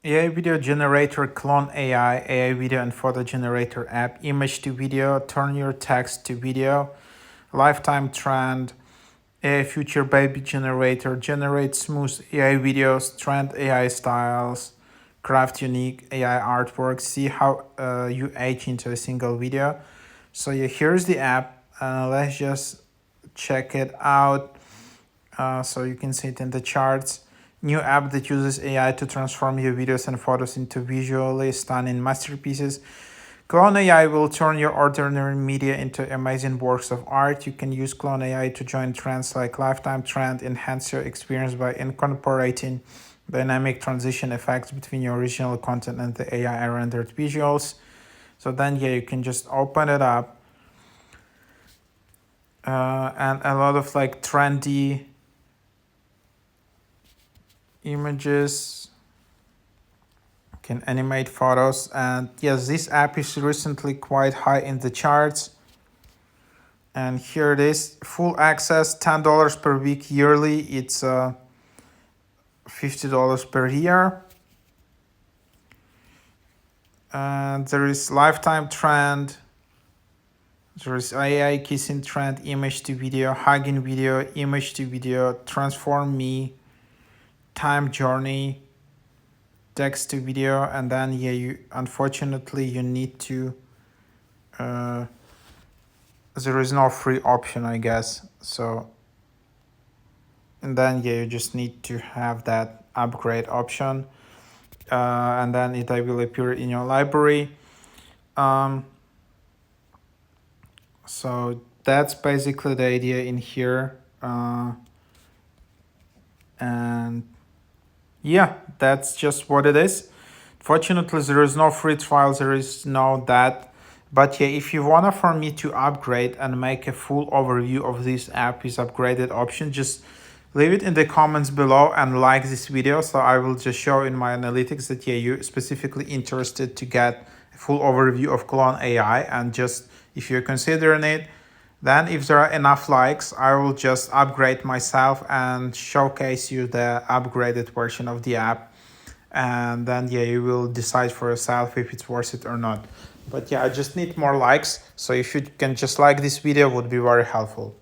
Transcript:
AI video generator, CloneAI, AI video and photo generator app, image to video, turn your text to video, lifetime trend, AI future baby generator, generate smooth AI videos, trend AI styles, craft unique AI artwork, see how you age into a single video. So yeah, here's the app. Let's just check it out. So you can see it in the charts. New app that uses AI to transform your videos and photos into visually stunning masterpieces. Clone AI will turn your ordinary media into amazing works of art. You can use Clone AI to join trends like lifetime trend, enhance your experience by incorporating dynamic transition effects between your original content and the AI rendered visuals. So then, yeah, you can just open it up, and a lot of like trendy images, can animate photos, and yes, this app is recently quite high in the charts. And here it is, full access, $10 per week yearly. It's $50 per year. And there is lifetime trend. There is AI kissing trend, image to video, hugging video, image to video, transform me, time journey, text to video, and then yeah, you unfortunately you need to. There is no free option, I guess. So, and then yeah, you just need to have that upgrade option, and then it will appear in your library. So that's basically the idea in here, and yeah, that's just what it is. Fortunately, there is no free trial, there is no that. But yeah, if you wanna for me to upgrade and make a full overview of this app with upgraded option, just leave it in the comments below and like this video. So I will just show in my analytics that yeah, you're specifically interested to get a full overview of Clone AI, and just if you're considering it, then if there are enough likes, I will just upgrade myself and showcase you the upgraded version of the app. And then yeah, you will decide for yourself if it's worth it or not. But yeah, I just need more likes. So if you can just like this video, would be very helpful.